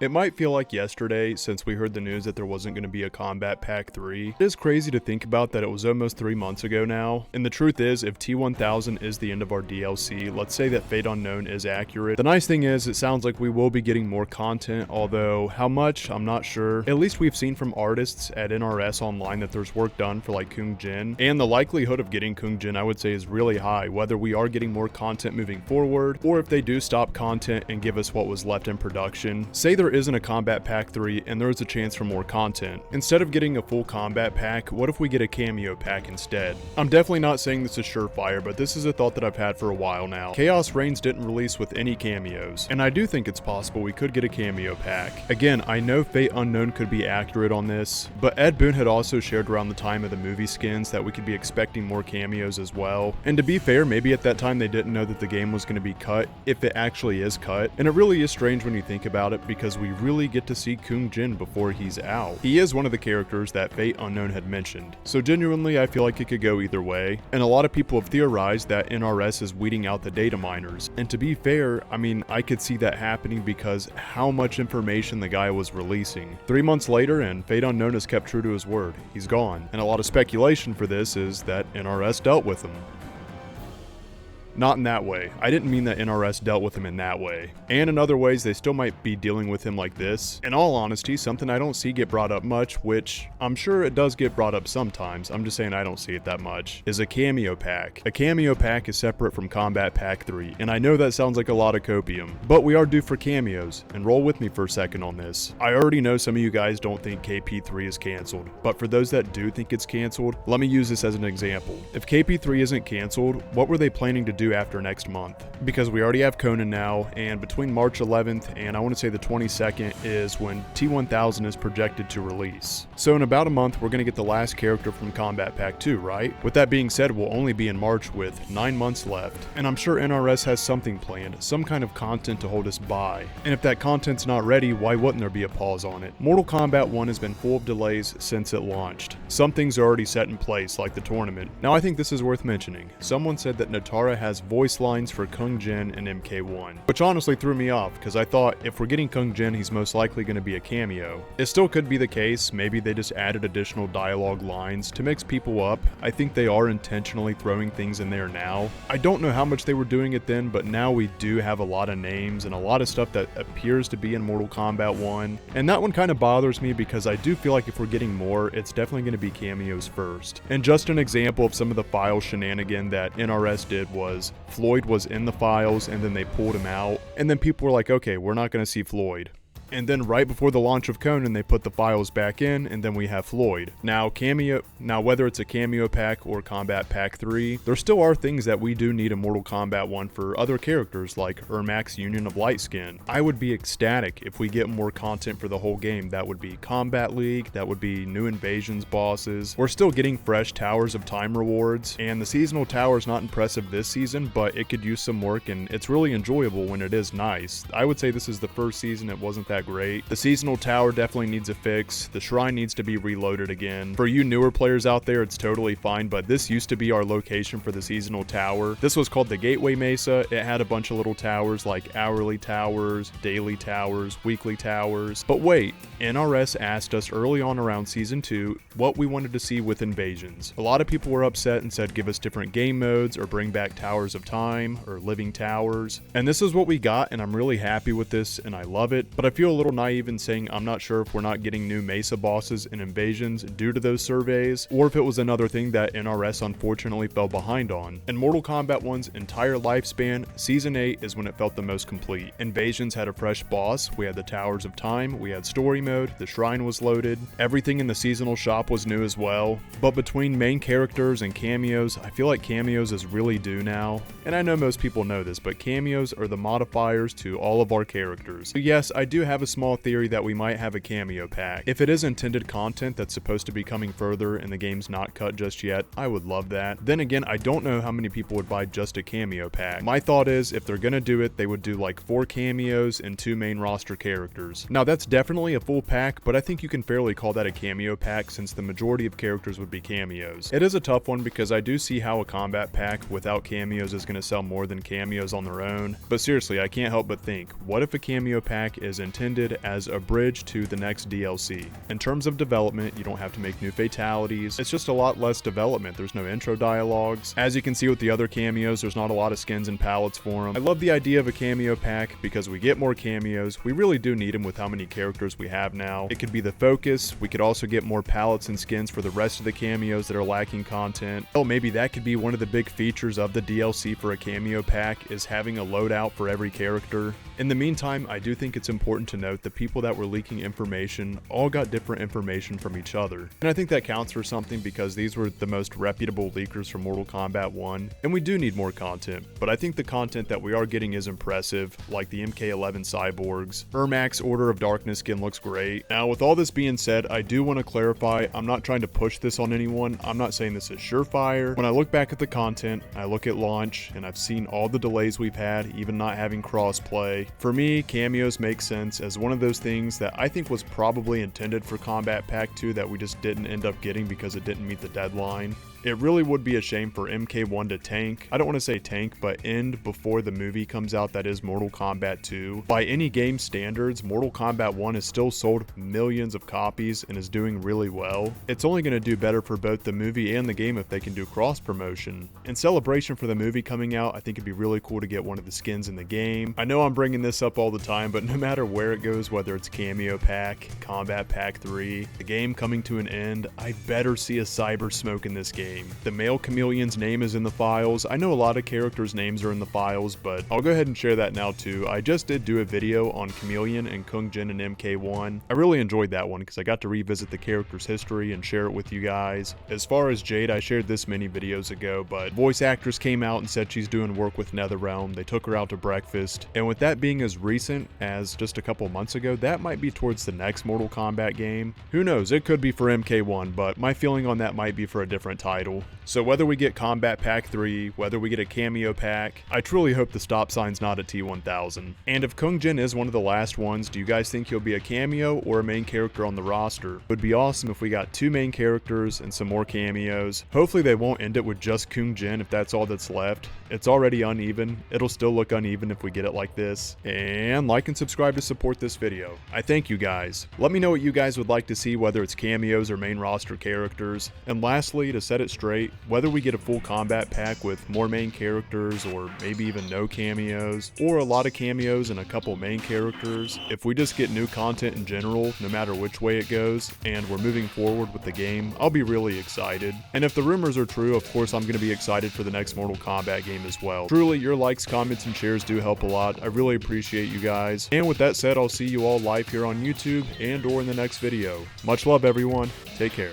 It might feel like yesterday since we heard the news that there wasn't going to be a Kombat Pack 3. It is crazy to think about that it was almost 3 months ago now, and the truth is, if T1000 is the end of our DLC, let's say that Fate Unknown is accurate. The nice thing is, it sounds like we will be getting more content, although how much, I'm not sure. At least we've seen from artists at NRS online that there's work done for like Kung Jin, and the likelihood of getting Kung Jin I would say is really high, whether we are getting more content moving forward, or if they do stop content and give us what was left in production. Say there isn't a Kombat Pack 3 and there is a chance for more content. Instead of getting a full Kombat Pack, what if we get a Cameo Pack instead? I'm definitely not saying this is surefire, but this is a thought that I've had for a while now. Chaos Reigns didn't release with any cameos, and I do think it's possible we could get a Cameo Pack. Again, I know Fate Unknown could be accurate on this, but Ed Boon had also shared around the time of the movie skins that we could be expecting more cameos as well. And to be fair, maybe at that time they didn't know that the game was going to be cut, if it actually is cut. And it really is strange when you think about it, because we really get to see Kung Jin before he's out. He is one of the characters that Fate Unknown had mentioned, so genuinely I feel like it could go either way. And a lot of people have theorized that NRS is weeding out the data miners, and to be fair, I mean, I could see that happening because how much information the guy was releasing. 3 months later, and Fate Unknown has kept true to his word. He's gone, and a lot of speculation for this is that NRS dealt with him. Not in that way. I didn't mean that NRS dealt with him in that way. And in other ways, they still might be dealing with him like this. In all honesty, something I don't see get brought up much, which I'm sure it does get brought up sometimes, I'm just saying I don't see it that much, is a Cameo Pack. A Cameo Pack is separate from Kombat Pack 3, and I know that sounds like a lot of copium, but we are due for cameos, and roll with me for a second on this. I already know some of you guys don't think KP3 is canceled, but for those that do think it's canceled, let me use this as an example. If KP3 isn't canceled, what were they planning to do after next month? Because we already have Conan now, and between March 11th and I want to say the 22nd is when T1000 is projected to release. So in about a month we're going to get the last character from Kombat Pack 2, right? With that being said, we'll only be in March with 9 months left, and I'm sure NRS has something planned, some kind of content to hold us by. And if that content's not ready, why wouldn't there be a pause on it? Mortal Kombat 1 has been full of delays since it launched. Some things are already set in place, like the tournament. Now I think this is worth mentioning. Someone said that Natara has voice lines for Kung Jin and MK1, which honestly threw me off because I thought if we're getting Kung Jin, he's most likely going to be a cameo. It still could be the case, maybe they just added additional dialogue lines to mix people up. I think they are intentionally throwing things in there now. I don't know how much they were doing it then, but now we do have a lot of names and a lot of stuff that appears to be in Mortal Kombat 1, and that one kind of bothers me because I do feel like if we're getting more, it's definitely going to be cameos first. And just an example of some of the file shenanigan that NRS did was Floyd was in the files and then they pulled him out, and then people were like, okay, we're not going to see Floyd. And then right before the launch of Conan, they put the files back in, and then we have Floyd. Now whether it's a Cameo Pack or Kombat Pack 3, there still are things that we do need in Mortal Kombat 1 for other characters like Ermac's Union of Light Skin. I would be ecstatic if we get more content for the whole game. That would be Combat League, that would be new invasions bosses. We're still getting fresh Towers of Time rewards, and the seasonal tower is not impressive this season, but it could use some work, and it's really enjoyable when it is nice. I would say this is the first season it wasn't that great. The seasonal tower definitely needs a fix. The shrine needs to be reloaded again. For you newer players out there, it's totally fine, but this used to be our location for the seasonal tower. This was called the Gateway Mesa. It had a bunch of little towers like hourly towers, daily towers, weekly towers. But wait, NRS asked us early on around season 2 what we wanted to see with invasions. A lot of people were upset and said give us different game modes or bring back Towers of Time or Living Towers. And this is what we got, and I'm really happy with this and I love it, but I feel a little naive in saying I'm not sure if we're not getting new Mesa bosses and invasions due to those surveys, or if it was another thing that NRS unfortunately fell behind on. In Mortal Kombat 1's entire lifespan, Season 8 is when it felt the most complete. Invasions had a fresh boss, we had the Towers of Time, we had story mode, the shrine was loaded, everything in the seasonal shop was new as well. But between main characters and cameos, I feel like cameos is really due now. And I know most people know this, but cameos are the modifiers to all of our characters. So yes, I do have a small theory that we might have a Cameo Pack. If it is intended content that's supposed to be coming further and the game's not cut just yet, I would love that. Then again, I don't know how many people would buy just a Cameo Pack. My thought is if they're gonna do it, they would do like 4 cameos and 2 main roster characters. Now that's definitely a full pack, but I think you can fairly call that a Cameo Pack since the majority of characters would be cameos. It is a tough one because I do see how a Kombat Pack without cameos is going to sell more than cameos on their own, but seriously, I can't help but think, what if a Cameo Pack is intended intended as a bridge to the next DLC. In terms of development, you don't have to make new fatalities. It's just a lot less development. There's no intro dialogues. As you can see with the other cameos, there's not a lot of skins and palettes for them. I love the idea of a cameo pack because we get more cameos. We really do need them with how many characters we have now. It could be the focus. We could also get more palettes and skins for the rest of the cameos that are lacking content. Oh, maybe that could be one of the big features of the DLC for a cameo pack, is having a loadout for every character. In the meantime, I do think it's important to note the people that were leaking information all got different information from each other. And I think that counts for something because these were the most reputable leakers from Mortal Kombat 1, and we do need more content. But I think the content that we are getting is impressive, like the MK1 cyborgs. Ermac's Order of Darkness skin looks great. Now, with all this being said, I do want to clarify, I'm not trying to push this on anyone. I'm not saying this is surefire. When I look back at the content, I look at launch, and I've seen all the delays we've had, even not having crossplay. For me, cameos make sense as one of those things that I think was probably intended for Kombat Pack 2 that we just didn't end up getting because it didn't meet the deadline. It really would be a shame for MK1 to tank. I don't want to say tank, but end before the movie comes out that is Mortal Kombat 2. By any game standards, Mortal Kombat 1 has still sold millions of copies and is doing really well. It's only going to do better for both the movie and the game if they can do cross promotion. In celebration for the movie coming out, I think it'd be really cool to get one of the skins in the game. I know I'm bringing this up all the time, but no matter where it goes, whether it's Cameo Pack, Kombat Pack 3, the game coming to an end, I better see a Cyber Smoke in this game. The male chameleon's name is in the files. I know a lot of characters' names are in the files, but I'll go ahead and share that now too. I just did do a video on Chameleon and Kung Jin and MK1. I really enjoyed that one because I got to revisit the character's history and share it with you guys. As far as Jade, I shared this many videos ago, but voice actress came out and said she's doing work with NetherRealm. They took her out to breakfast, and with that being as recent as just a couple months ago, that might be towards the next Mortal Kombat game. Who knows, it could be for MK1, but my feeling on that might be for a different title. So whether we get Kombat Pack 3, whether we get a cameo pack, I truly hope the stop sign's not at T1000. And if Kung Jin is one of the last ones, do you guys think he'll be a cameo or a main character on the roster? It would be awesome if we got 2 main characters and some more cameos. Hopefully they won't end it with just Kung Jin if that's all that's left. It's already uneven. It'll still look uneven if we get it like this. And like and subscribe to support this video. I thank you guys. Let me know what you guys would like to see, whether it's cameos or main roster characters. And lastly, to set it straight, whether we get a full combat pack with more main characters or maybe even no cameos, or a lot of cameos and a couple main characters, if we just get new content in general, no matter which way it goes, and we're moving forward with the game, I'll be really excited. And if the rumors are true, of course I'm going to be excited for the next Mortal Kombat game as well. Truly, your likes, comments, and shares do help a lot. I really appreciate you guys. And with that said, I'll see you all live here on YouTube and or in the next video. Much love everyone. Take care.